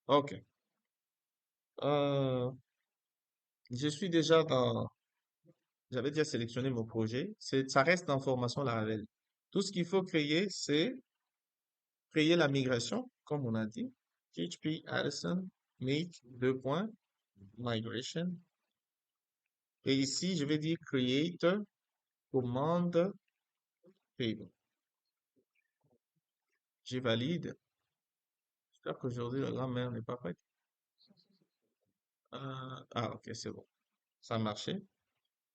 Ok. Euh, je suis déjà dans, j'avais déjà sélectionné mon projet. Ça reste dans formation Laravel. Tout ce qu'il faut créer, c'est créer la migration, comme on a dit. PHP Addison make deux points migration. Et ici, je vais dire create commande table. Je valide. J'espère qu'aujourd'hui, la grand-mère n'est pas prête. Ok, c'est bon. Ça a marché.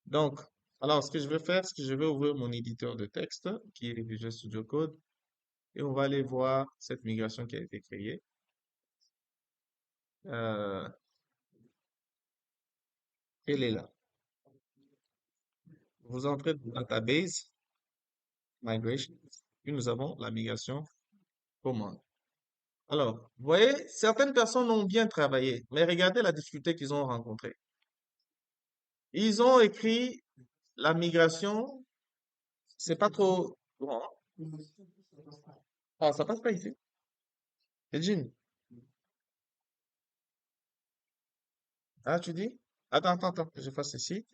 Donc, alors, ce que je vais faire, c'est que je vais ouvrir mon éditeur de texte, qui est Visual Studio Code, et on va aller voir cette migration qui a été créée. Euh, Elle est là. Vous entrez dans Database, Migration, puis nous avons la migration commande. Alors, vous voyez, certaines personnes ont bien travaillé, mais regardez la difficulté qu'ils ont rencontrée. Ils ont écrit la migration, c'est pas trop grand. Ah, ça passe pas ici. Eugene, ah, tu dis? Attends, que je fasse ici.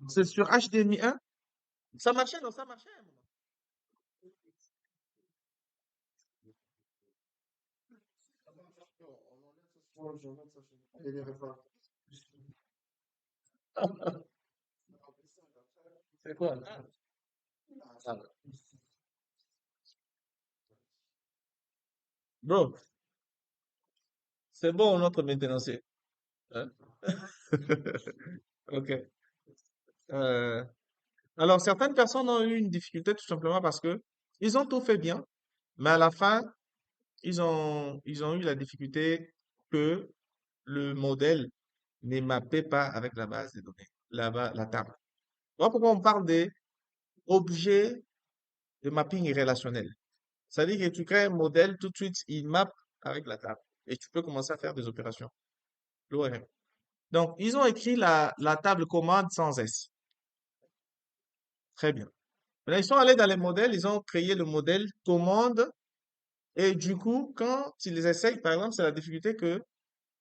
C'est sur HDMI 1? Ça marchait, non, ça marchait à un moment. C'est quoi? Ah, bro, c'est bon, notre maintenancier. Hein? Ok. Euh, alors, certaines personnes ont eu une difficulté tout simplement parce que ils ont tout fait bien, mais à la fin, ils ont eu la difficulté que le modèle ne mappait pas avec la base de données, la table. Voilà pourquoi on parle des objets de mapping relationnel. Ça veut dire que tu crées un modèle, tout de suite, il mappe avec la table. Et tu peux commencer à faire des opérations. L'ORM. Donc, ils ont écrit la table commande sans S. Très bien. Maintenant, ils sont allés dans les modèles, ils ont créé le modèle commande. Et du coup, quand ils les essayent, par exemple, c'est la difficulté que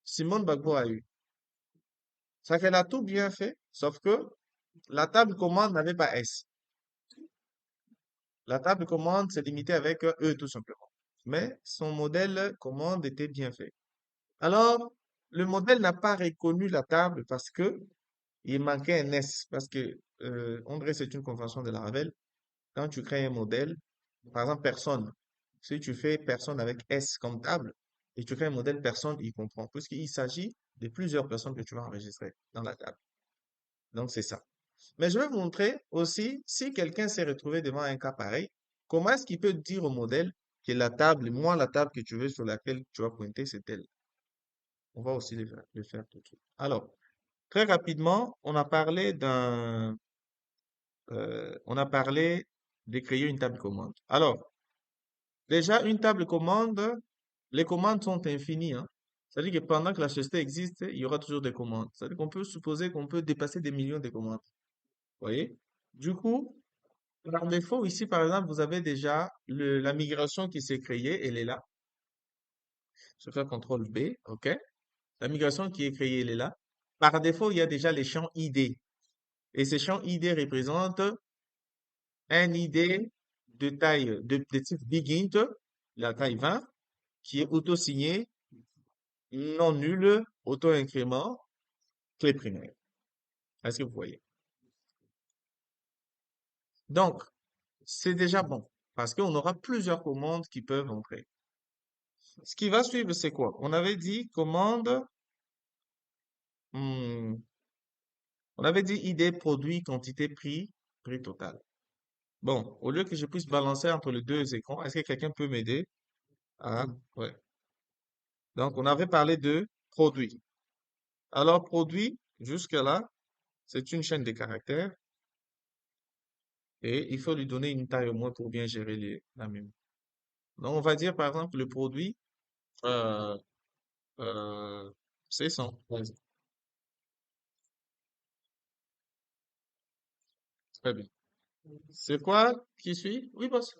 Simone Bagbo a eue. C'est qu'elle a tout bien fait, sauf que la table commande n'avait pas S. La table commande s'est limitée avec E tout simplement. Mais son modèle commande était bien fait. Alors, le modèle n'a pas reconnu la table parce que il manquait un S. Parce que, on dirait que c'est une convention de Laravel. Quand tu crées un modèle, par exemple, personne. Si tu fais personne avec S comme table, et tu crées un modèle personne, il comprend. Puisqu'il s'agit de plusieurs personnes que tu vas enregistrer dans la table. Donc, c'est ça. Mais je vais vous montrer aussi, si quelqu'un s'est retrouvé devant un cas pareil, comment est-ce qu'il peut dire au modèle que la table, moi, la table que tu veux sur laquelle tu vas pointer, c'est elle. On va aussi le faire tout de suite. Alors, très rapidement, on a parlé de créer une table commande. Alors, déjà, une table commande, les commandes sont infinies, hein. C'est-à-dire que pendant que la société existe, il y aura toujours des commandes. C'est-à-dire qu'on peut supposer qu'on peut dépasser des millions de commandes. Vous voyez? Du coup, par défaut, ici, par exemple, vous avez déjà la migration qui s'est créée, elle est là. Je fais CTRL B, OK? La migration qui est créée, elle est là. Par défaut, il y a déjà les champs ID. Et ces champs ID représentent un ID de type big int, la taille 20, qui est auto-signé, non nul, auto-incrément, clé primaire. Est-ce que vous voyez? Donc, c'est déjà bon, parce qu'on aura plusieurs commandes qui peuvent entrer. Ce qui va suivre, c'est quoi? On avait dit commande, hmm, on avait dit ID, produit, quantité, prix, prix total. Bon, au lieu que je puisse balancer entre les deux écrans, est-ce que quelqu'un peut m'aider? Ah, ouais. Donc, on avait parlé de produit. Alors, produit, jusque-là, c'est une chaîne de caractères et il faut lui donner une taille au moins pour bien gérer la mémoire. Donc, on va dire, par exemple, le produit, euh, euh, c'est 100. Vas-y. Très bien. C'est quoi qui suit? Oui, boss.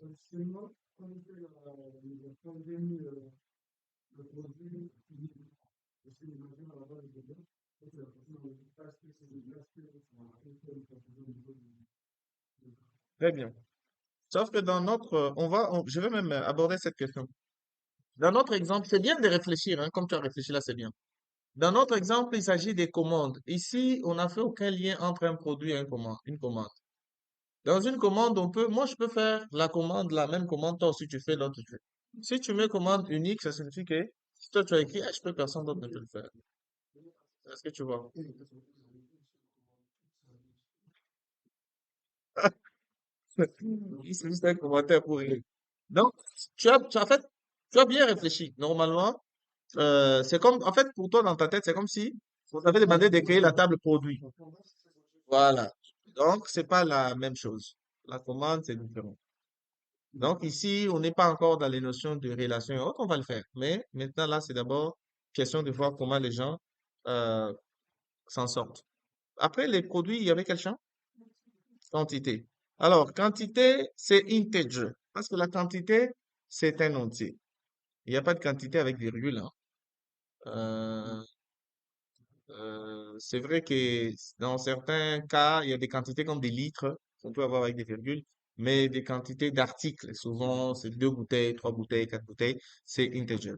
Très bien. Sauf que dans je vais même aborder cette question. Dans notre exemple, c'est bien de réfléchir, hein, comme tu as réfléchi là, c'est bien. Dans notre exemple, il s'agit des commandes. Ici, on n'a fait aucun lien entre un produit et une commande. Dans une commande, moi, je peux faire la commande, la même commande, toi aussi tu fais, l'autre tu fais. Si tu mets commande unique, ça signifie que si toi tu as écrit HP, personne d'autre ne peut le faire. Est-ce que tu vois? C'est juste un commentaire pour rire. Donc, tu as bien réfléchi. Normalement, c'est comme, en fait, pour toi, dans ta tête, c'est comme si on t'avait demandé de créer la table produit. Voilà. Donc, c'est pas la même chose. La commande, c'est différent. Donc, ici, on n'est pas encore dans les notions de relation et autres, on va le faire. Mais maintenant, là, c'est d'abord question de voir comment les gens euh, s'en sortent. Après, les produits, il y avait quel champ? Quantité. Alors, quantité, c'est integer. Parce que la quantité, c'est un entier. Il n'y a pas de quantité avec virgule, hein. Euh, c'est vrai que dans certains cas, il y a des quantités comme des litres qu'on peut avoir avec des virgules, mais des quantités d'articles, souvent c'est 2 bouteilles, 3 bouteilles, 4 bouteilles, c'est integer.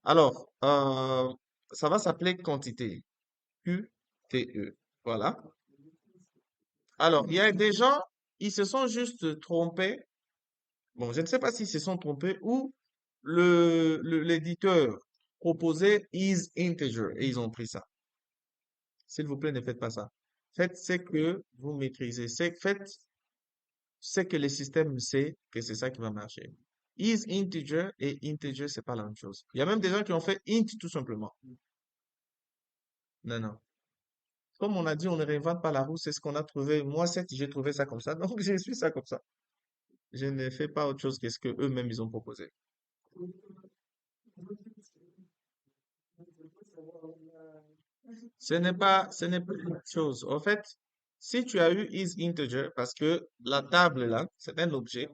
Alors, ça va s'appeler quantité, QTE. Voilà. Alors, il y a des gens, ils se sont juste trompés. Bon, je ne sais pas s'ils se sont trompés ou l'éditeur proposait is integer et ils ont pris ça. S'il vous plaît, ne faites pas ça. Faites ce que vous maîtrisez. Faites ce que le système sait que c'est ça qui va marcher. Is integer et integer, c'est pas la même chose. Il y a même des gens qui ont fait int tout simplement. Non, non. Comme on a dit, on ne réinvente pas la roue, c'est ce qu'on a trouvé. Moi, certes, j'ai trouvé ça comme ça, donc je suis ça comme ça. Je ne fais pas autre chose que ce que eux-mêmes ils ont proposé. Ce n'est pas une chose. En fait, si tu as eu is integer, parce que la table là, c'est un objet,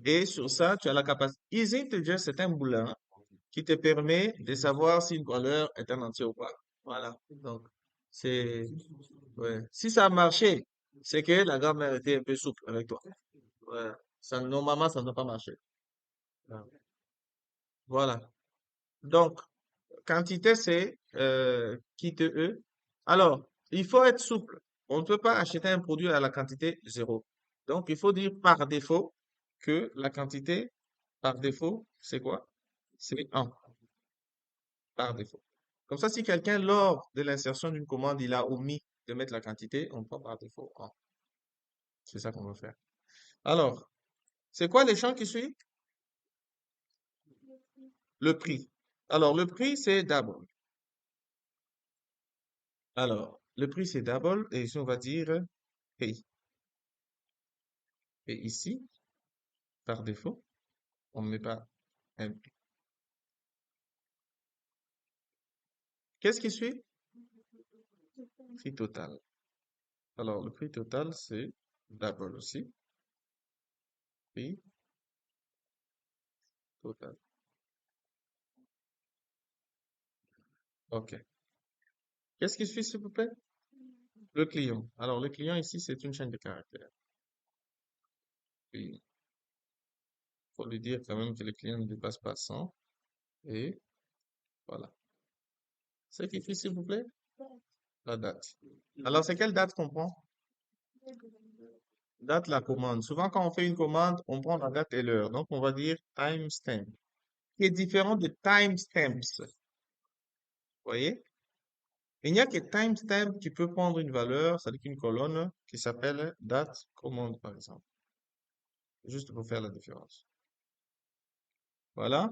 et sur ça, tu as la capacité. Is integer, c'est un boulin qui te permet de savoir si une valeur est un entier ou pas. Voilà. Donc, c'est, ouais. Si ça a marché, c'est que la grammaire était un peu souple avec toi. Ouais. Ça, normalement, ça ne doit pas marcher. Voilà. Donc, quantité, c'est qui te E. Alors, il faut être souple. On ne peut pas acheter un produit à la quantité zéro. Donc, il faut dire par défaut que la quantité, par défaut, c'est quoi? C'est un par défaut. Comme ça, si quelqu'un, lors de l'insertion d'une commande, il a omis de mettre la quantité, on prend par défaut un. C'est ça qu'on va faire. Alors, c'est quoi les champs qui suivent? Le prix. Alors, le prix, c'est double. Alors, le prix, c'est double. Et ici, on va dire pay. Et ici, par défaut, on ne met pas un prix. Qu'est-ce qui suit? Prix total. Alors, le prix total, c'est double aussi. Prix total. OK. Qu'est-ce qui suit, s'il vous plaît? Le client. Alors, le client ici, c'est une chaîne de caractères. Il faut lui dire quand même que le client ne dépasse pas 100. Et voilà. Ce qui suit, s'il vous plaît? La date. Alors, c'est quelle date qu'on prend? Date la commande. Souvent, quand on fait une commande, on prend la date et l'heure. Donc, on va dire timestamp, qui est différent de timestamps. Vous voyez? Il n'y a que timestamp qui peut prendre une valeur, c'est-à-dire qu'une colonne qui s'appelle date commande, par exemple. Juste pour faire la différence. Voilà.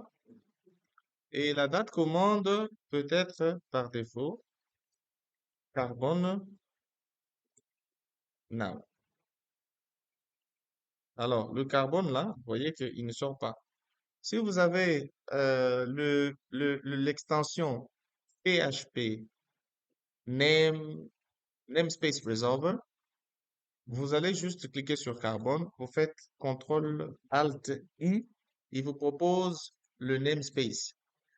Et la date commande peut être par défaut carbone now. Alors, le carbone là, vous voyez qu'il ne sort pas. Si vous avez l'extension PHP name, namespace resolver, Vous allez juste cliquer sur carbone, vous faites CTRL Alt I, il vous propose le namespace.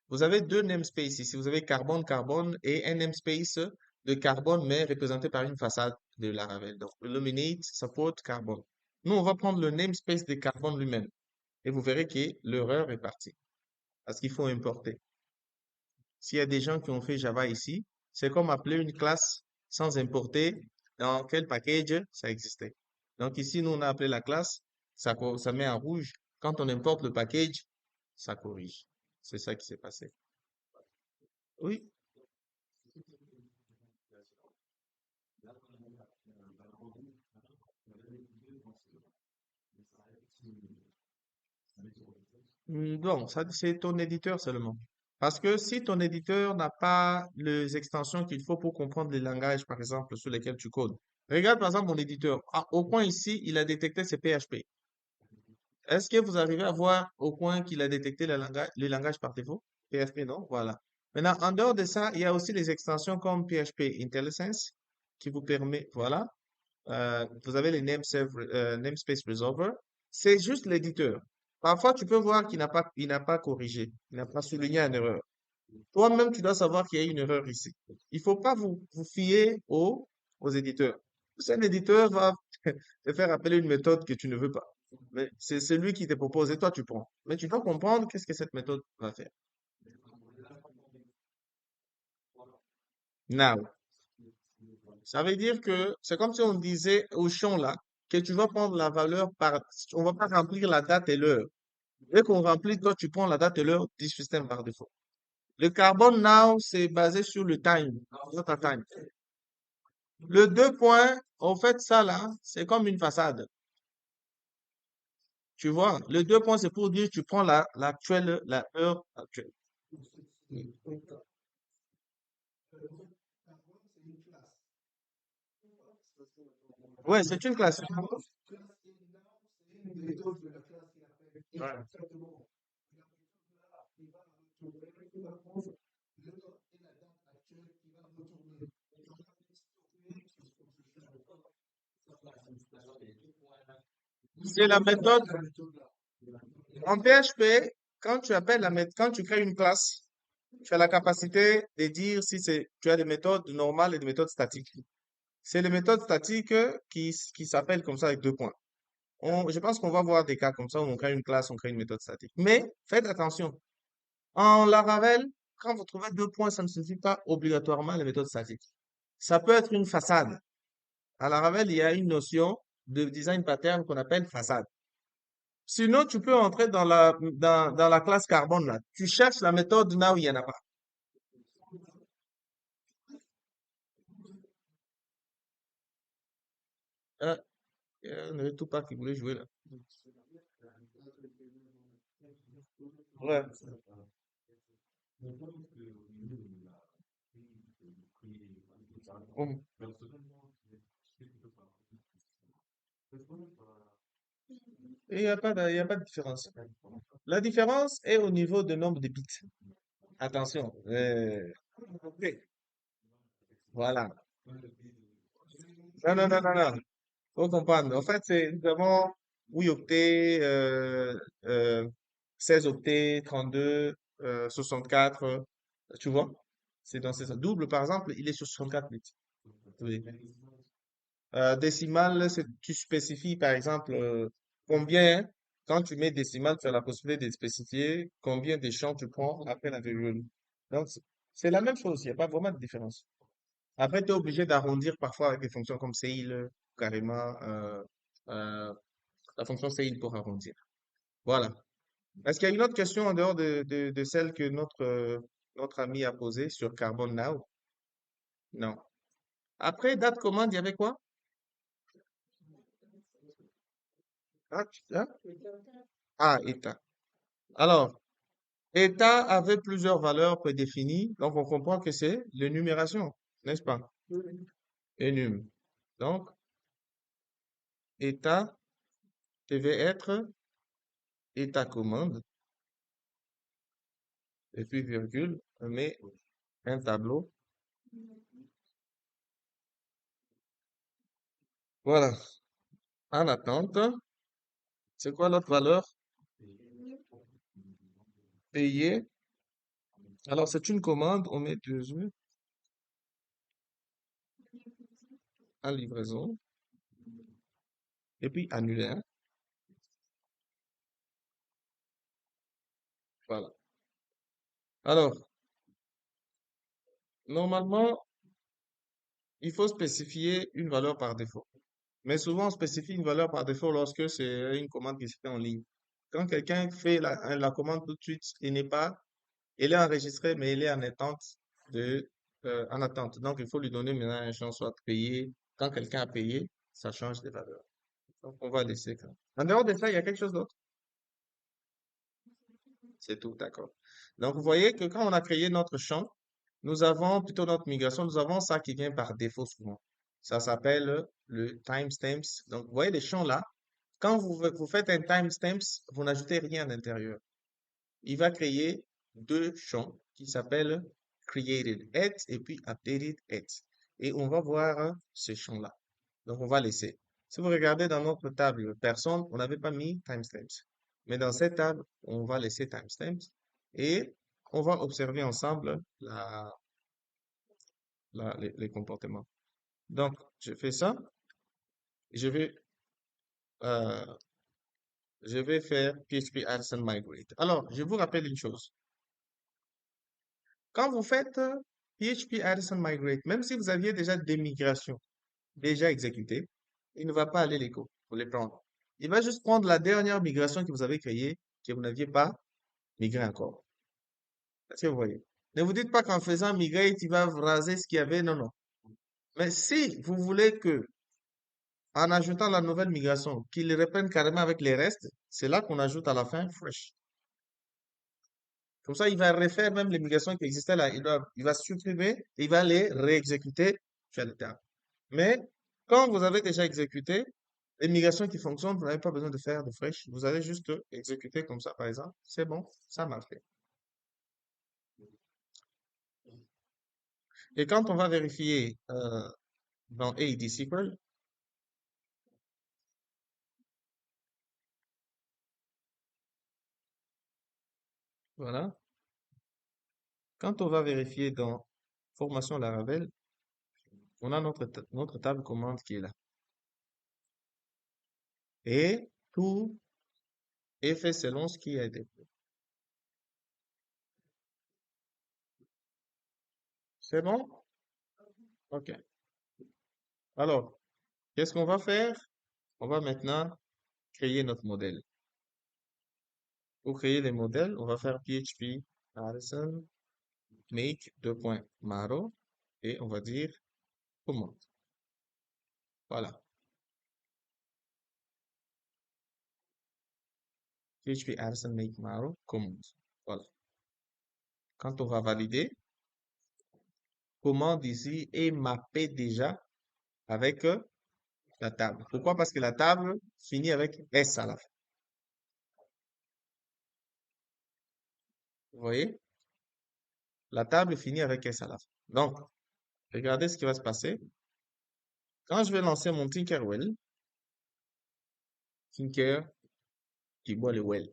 Vous avez deux namespaces ici. Vous avez carbone, carbone et un namespace de carbone, mais représenté par une façade de Laravel. Donc, Illuminate, Support, carbone. Nous, on va prendre le namespace de carbone lui-même. Et vous verrez que l'erreur est partie. Parce qu'il faut importer. S'il y a des gens qui ont fait Java ici, c'est comme appeler une classe sans importer dans quel package ça existait. Donc ici, nous, on a appelé la classe, ça met en rouge. Quand on importe le package, ça corrige. C'est ça qui s'est passé. Oui. Bon, ça, c'est ton éditeur seulement. Parce que si ton éditeur n'a pas les extensions qu'il faut pour comprendre les langages, par exemple, sur lesquels tu codes. Regarde, par exemple, mon éditeur. Ah, au point ici, il a détecté ses PHP. Est-ce que vous arrivez à voir au point qu'il a détecté le langage par défaut? PHP, non? Voilà. Maintenant, en dehors de ça, il y a aussi les extensions comme PHP IntelliSense qui vous permet, voilà. Vous avez les namespace resolver. C'est juste l'éditeur. Parfois, tu peux voir il n'a pas corrigé, il n'a pas souligné une erreur. Toi-même, tu dois savoir qu'il y a une erreur ici. Il faut pas vous fier aux éditeurs. Si un éditeur va te faire appeler une méthode que tu ne veux pas. Mais c'est celui qui te propose et toi tu prends. Mais tu dois comprendre qu'est-ce que cette méthode va faire. Now, ça veut dire que c'est comme si on disait au champ là que tu vas prendre la valeur par, on va pas remplir la date et l'heure. Dès qu'on remplit, toi tu prends la date et l'heure du système par défaut. Le carbone now, c'est basé sur le time, notre time. Le deux points, en fait, ça là, c'est comme une façade. Tu vois, le deux points, c'est pour dire tu prends la heure actuelle. Ouais, c'est une classe. Ouais. C'est la méthode. En PHP, quand tu appelles quand tu crées une classe, tu as la capacité de dire si tu as des méthodes normales et des méthodes statiques. C'est les méthodes statiques qui s'appellent comme ça avec deux points. Je pense qu'on va voir des cas comme ça où on crée une classe, on crée une méthode statique. Mais faites attention. En Laravel, quand vous trouvez deux points, ça ne signifie pas obligatoirement les méthodes statiques. Ça peut être une façade. À Laravel, il y a une notion de design pattern qu'on appelle façade. Sinon, tu peux entrer dans la classe carbone là. Tu cherches la méthode là où il n'y en a pas. Euh, ne tout pas qui voulait jouer là. Ouais. Hum. Et il y a pas de différence. La différence est au niveau du nombre de bits. Attention. Voilà. Non, non, non, non, non. Faut comprendre. En fait, nous avons 8 octets, 16 octets, 32, 64. Tu vois? C'est dans ces double, par exemple, il est sur 64 bits. Oui. Décimal, tu spécifies, par exemple, combien, quand tu mets décimal, tu as la possibilité de spécifier combien de champs tu prends après la virgule. Donc, c'est la même chose. Il n'y a pas vraiment de différence. Après, tu es obligé d'arrondir parfois avec des fonctions comme ceil, carrément, euh, la fonction ceil pour arrondir. Voilà. Est-ce qu'il y a une autre question en dehors de celle que notre ami a posée sur Carbon Now? Non. Après, date commande, il y avait quoi? Ah, état. Alors, état avait plusieurs valeurs prédéfinies, donc on comprend que c'est l'énumération, n'est-ce pas? Enum. Donc, état devait être état commande, et puis virgule, on met un tableau Voilà. En attente, c'est quoi notre valeur? Payer. Alors, c'est une commande, on met 2 œufs en livraison et puis annuler, hein. Voilà. Alors, normalement, il faut spécifier une valeur par défaut. Mais souvent, on spécifie une valeur par défaut lorsque c'est une commande qui se fait en ligne. Quand quelqu'un fait la commande tout de suite, il est enregistré, mais il est en attente. Donc, il faut lui donner maintenant un champ, soit payé. Quand quelqu'un a payé, ça change de valeur. Donc, on va laisser ça. En dehors de ça, il y a quelque chose d'autre. C'est tout, d'accord. Donc, vous voyez que quand on a créé notre champ, nous avons plutôt notre migration, nous avons ça qui vient par défaut souvent. Ça s'appelle le timestamps. Donc, vous voyez les champs là. Quand vous faites un timestamps, vous n'ajoutez rien à l'intérieur. Il va créer deux champs qui s'appellent created at et puis updated at. Et on va voir ces champs-là. Donc, on va laisser. Si vous regardez dans notre table personne, on n'avait pas mis timestamps. Mais dans cette table, on va laisser timestamps et on va observer ensemble les comportements. Donc, je fais ça. Je vais, euh, je vais faire PHP Artisan Migrate. Alors, je vous rappelle une chose. Quand vous faites PHP Artisan Migrate, même si vous aviez déjà des migrations déjà exécutées, il ne va pas aller pour les prendre. Il va juste prendre la dernière migration que vous avez créée, que vous n'aviez pas migré encore. Est-ce que vous voyez? Ne vous dites pas qu'en faisant migrate, il va raser ce qu'il y avait. Non, non. Mais si vous voulez que, en ajoutant la nouvelle migration, qu'il reprenne carrément avec les restes, c'est là qu'on ajoute à la fin fresh. Comme ça, il va refaire même les migrations qui existaient là. Il va supprimer et il va les réexécuter sur le terme. Mais quand vous avez déjà exécuté les migrations qui fonctionnent, vous n'avez pas besoin de faire de fresh. Vous allez juste exécuter comme ça, par exemple. C'est bon, ça marche. Et quand on va vérifier dans AED SQL, voilà. Quand on va vérifier dans formation Laravel, on a notre table commande qui est là. Et tout est fait selon ce qui a été fait. C'est bon? OK. Alors, qu'est-ce qu'on va faire? On va maintenant créer notre modèle. Pour créer les modèles, on va faire PHP Artisan make 2.maro et on va dire commande. Voilà. PHP Artisan make maro commande. Voilà. Quand on va valider, commande ici est mappée déjà avec la table. Pourquoi? Parce que la table finit avec S à la fin. Vous voyez? La table finit avec S à la fin. Donc, regardez ce qui va se passer. Quand je vais lancer mon Tinkerwell, Tinker qui boit le well.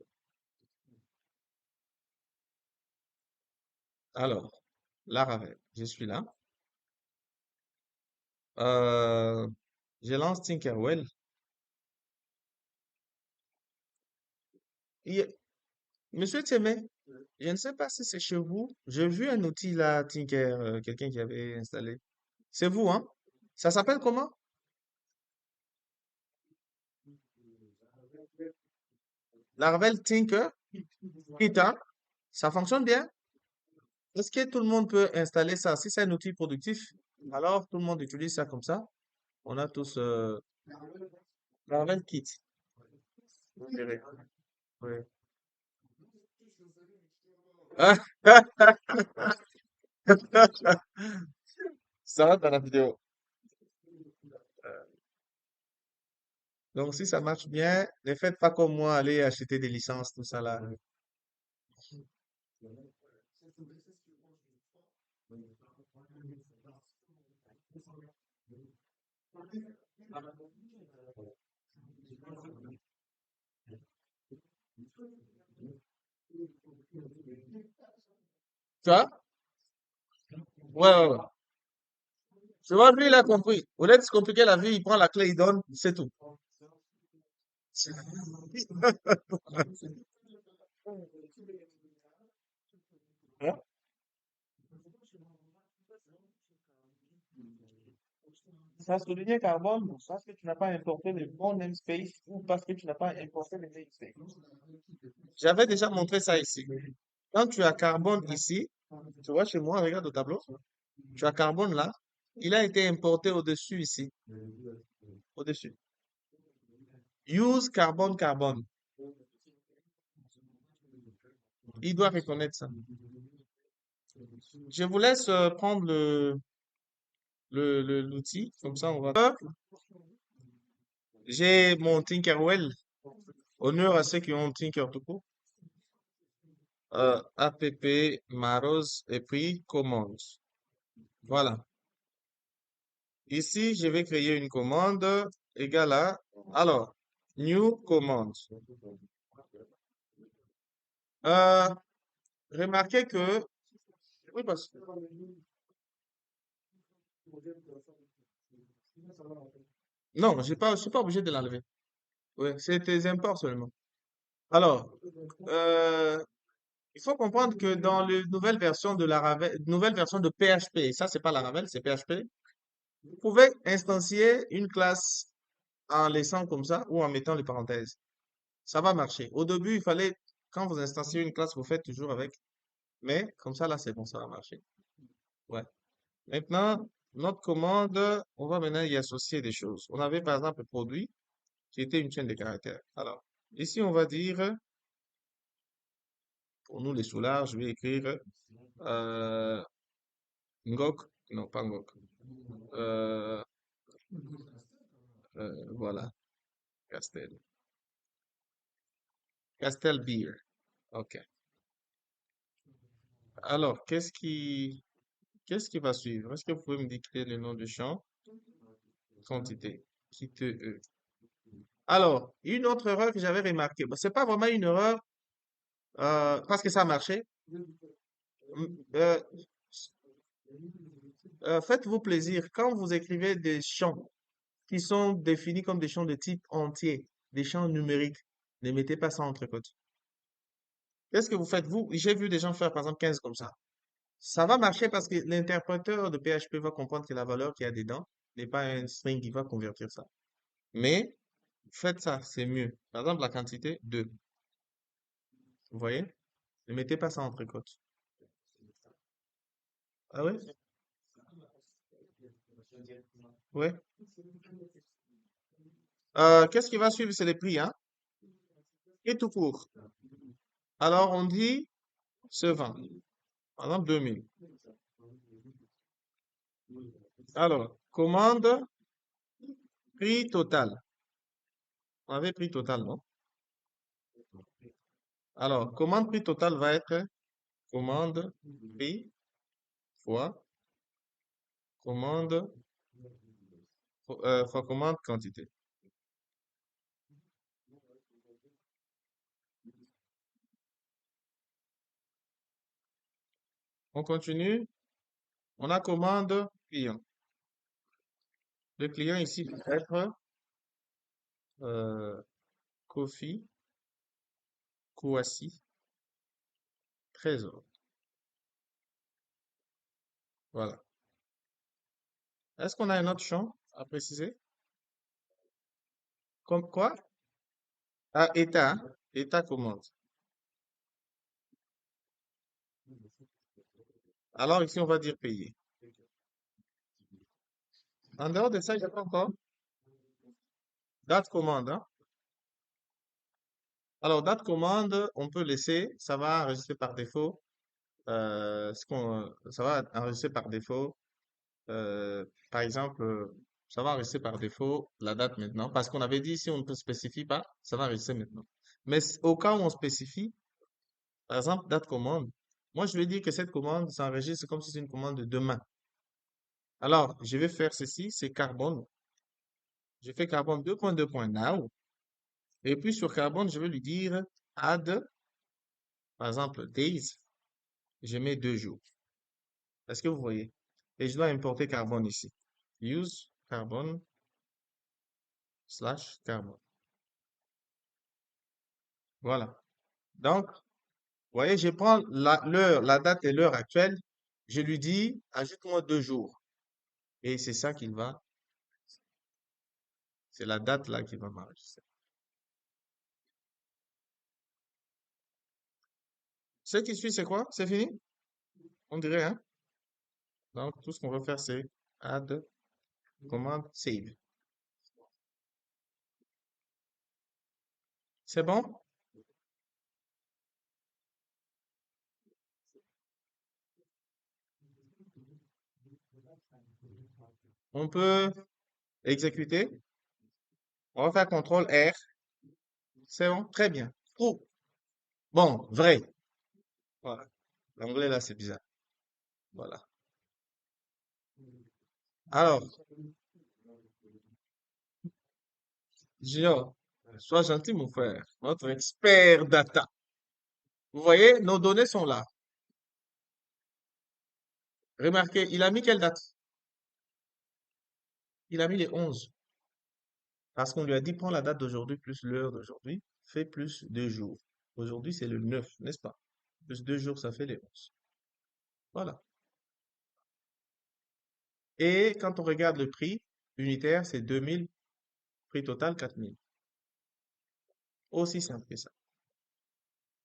Alors, Laravel, je suis là. Euh, je lance Tinkerwell. Monsieur Tsemé, je ne sais pas si c'est chez vous. J'ai vu un outil là, Tinker, quelqu'un qui avait installé. C'est vous, hein? Ça s'appelle comment? Laravel Tinker, Kita. Ça fonctionne bien? Est-ce que tout le monde peut installer ça? Si c'est un outil productif, alors tout le monde utilise ça comme ça. On a tous Laravel Kit. Vous verrez. Oui. Ça va dans la vidéo. Donc, si ça marche bien, ne faites pas comme moi, allez acheter des licences, tout ça là. Tu vois? Ouais, ouais, ouais. Tu vois, lui, il a compris. Au lieu de se compliquer la vie, il prend la clé, il donne, c'est tout. Hein? Ça soulignait carbone parce que tu n'as pas importé le bon namespace ou parce que tu n'as pas importé le namespace. J'avais déjà montré ça ici. Quand tu as carbone ici, tu vois chez moi, regarde au tableau, tu as carbone là, il a été importé au-dessus ici, au-dessus. Use carbone carbone. Il doit reconnaître ça. Je vous laisse prendre l'outil, comme ça on va. J'ai mon Tinkerwell, honneur à ceux qui ont Tinker tout court. App, Maros et puis commande. Voilà. Ici, je vais créer une commande égale à, alors, new command. Euh, remarquez que, oui, parce que, non, je suis pas obligé de l'enlever. Oui, c'est tes imports seulement. Alors, euh, il faut comprendre que dans les nouvelles versions de Laravel, nouvelle version de PHP, ça c'est pas Laravel, c'est PHP, vous pouvez instancier une classe en laissant comme ça ou en mettant les parenthèses. Ça va marcher. Au début, il fallait, quand vous instanciez une classe, vous faites toujours avec. Mais comme ça, là, c'est bon, ça va marcher. Ouais. Maintenant, notre commande, on va maintenant y associer des choses. On avait par exemple le produit qui était une chaîne de caractères. Alors, ici, on va dire, pour nous les soulards, je vais écrire euh, Ngok, non pas Ngok, euh, voilà, Castel. Castel Beer. OK. Alors, qu'est-ce qui va suivre? Est-ce que vous pouvez me dicter le nom du champ? Quantité. Quitte E. Alors, une autre erreur que j'avais remarquée, bon, c'est pas vraiment une erreur parce que ça a marché. Euh, faites-vous plaisir quand vous écrivez des champs qui sont définis comme des champs de type entier, des champs numériques. Ne mettez pas ça entre côtes. Qu'est-ce que vous faites, vous? J'ai vu des gens faire, par exemple, 15 comme ça. Ça va marcher parce que l'interpréteur de PHP va comprendre que la valeur qu'il y a dedans n'est pas un string qui va convertir ça. Mais faites ça, c'est mieux. Par exemple, la quantité 2. Vous voyez? Ne mettez pas ça entre côtes. Ah oui? Ouais. Qu'est-ce qui va suivre? C'est les prix, hein? Et tout court. Alors, on dit se vend. Par exemple, 2000. Alors, commande, prix total. On avait prix total, non? Alors, commande prix total va être commande prix fois commande fois commande quantité. On continue. On a commande client. Le client ici va être euh, Kofi, Kouassi, Trésor. Voilà. Est-ce qu'on a un autre champ à préciser? Comme quoi? Ah, état, hein. État commande. Alors ici, on va dire payer. En dehors de ça, il n'y a pas encore date commande, hein. Alors, date commande, on peut laisser, ça va enregistrer par défaut, ça va enregistrer par défaut, par exemple, ça va enregistrer par défaut la date maintenant, parce qu'on avait dit si on ne spécifie pas, ça va enregistrer maintenant. Mais au cas où on spécifie, par exemple, date commande, moi je vais dire que cette commande s'enregistre comme si c'est une commande de demain. Alors, je vais faire ceci, c'est carbone. Je fais carbone 2.2.now. Et puis sur carbone, je vais lui dire add, par exemple, days. Je mets 2 jours. Est-ce que vous voyez? Et je dois importer carbone ici. Use carbone slash carbone. Voilà. Donc, vous voyez, je prends l'heure, la date et l'heure actuelle. Je lui dis, ajoute-moi 2 jours. Et c'est ça qu'il va, c'est la date là qu'il va m'enregistrer. Ce qui suit, c'est quoi? C'est fini? On dirait, hein? Donc, tout ce qu'on va faire, c'est add, commande, save. C'est bon? On peut exécuter. On va faire CTRL R. C'est bon? Très bien. True. Bon, vrai. Voilà. L'anglais là, c'est bizarre. Voilà. Alors, Junior, sois gentil, mon frère. Notre expert data. Vous voyez, nos données sont là. Remarquez, il a mis quelle date? Il a mis les 11. Parce qu'on lui a dit, prends la date d'aujourd'hui plus l'heure d'aujourd'hui, fait plus 2 jours. Aujourd'hui, c'est le 9, n'est-ce pas? Plus 2 jours, ça fait les 11. Voilà. Et quand on regarde le prix unitaire, c'est 2000, prix total 4000. Aussi simple que ça.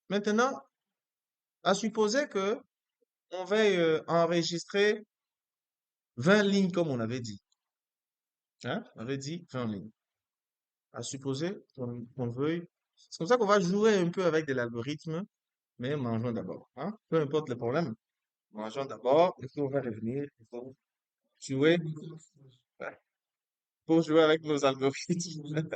Maintenant, à supposer que on veuille enregistrer 20 lignes comme on avait dit. Hein? On avait dit 20 lignes. À supposer qu'on veuille. C'est comme ça qu'on va jouer un peu avec de l'algorithme, mais mangeons d'abord. Hein? Peu importe le problème, mangeons d'abord et puis on va revenir pour jouer, ouais, pour jouer avec nos algorithmes.